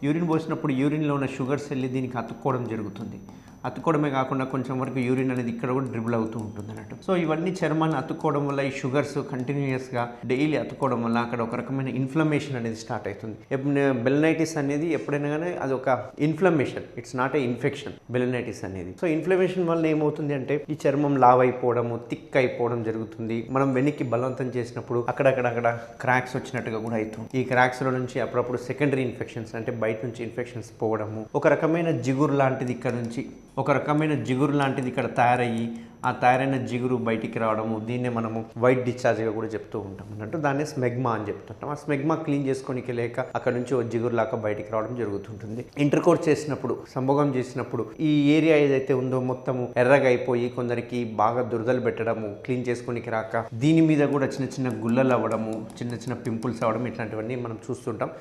Urine పోసినప్పుడు యూరిన్లో ఉన్న sugars వెళ్ళి దీనికి అతుక్కోవడం జరుగుతుంది. అతుక్కోవడమే కాకుండా కొంచెం వరకు యూరిన్ అనేది ఇక్కడ కూడా డ్రిబుల్ అవుతూ ఉంటుంది అన్నట్టు. సో ఇవన్నీ చర్మాన్ని అతుక్కోవడం వల్ల ఈ షుగర్స్ కంటిన్యూస్గా డైలీ అతుక్కోవడం వల్ల అక్కడ ఒక రకమైన ఇన్ఫ్లమేషన్ అనేది స్టార్ట్ అవుతుంది. బెలనైటిస్ అనేది ఎప్పుడైనా కానీ అది ఒక inflammation, it's not a infection balanitis అనేది. సో ఇన్ఫ్లమేషన్ వల్ల ఏమవుతుంది అంటే ఈ చర్మం లావ్ అయిపోవడము, థిక్ అయిపోవడం జరుగుతుంది. మనం వెనక్కి బలవంతం చేసినప్పుడు అక్కడక్కడ క్రాక్స్ వచ్చినట్టుగా కూడా అవుతుంది. ఈ క్రాక్స్లో నుంచి అప్పుడప్పుడు సెకండరీ ఇన్ఫెక్షన్స్ అంటే బయట నుంచి ఇన్ఫెక్షన్స్ పోవడము, ఒక రకమైన జిగురు లాంటిది ఇక్కడ నుంచి ఇక్కడ తయారయ్యి ఆ తయారైన జిగురు బయటికి రావడము, దీన్నే మనము వైట్ డిశ్చార్జ్గా కూడా చెప్తూ ఉంటాం అన్నట్టు. దాన్ని స్మెగ్మా అని చెప్తుంటాం. ఆ స్మెగ్మా క్లీన్ చేసుకోనికి లేక అక్కడ నుంచి ఓ జిగురు లాగా బయటికి రావడం జరుగుతుంటుంది. ఇంటర్కోర్స్ చేసినప్పుడు, సంభోగం చేసినప్పుడు ఈ ఏరియా ఏదైతే ఉందో మొత్తము ఎర్రగా అయిపోయి కొందరికి బాగా దురదలు పెట్టడము, క్లీన్ చేసుకోనికి రాక దీని మీద కూడా చిన్న చిన్న గుల్లలు అవ్వడము, చిన్న చిన్న పింపుల్స్ అవ్వడం, ఇట్లాంటివన్నీ మనం చూస్తుంటాం.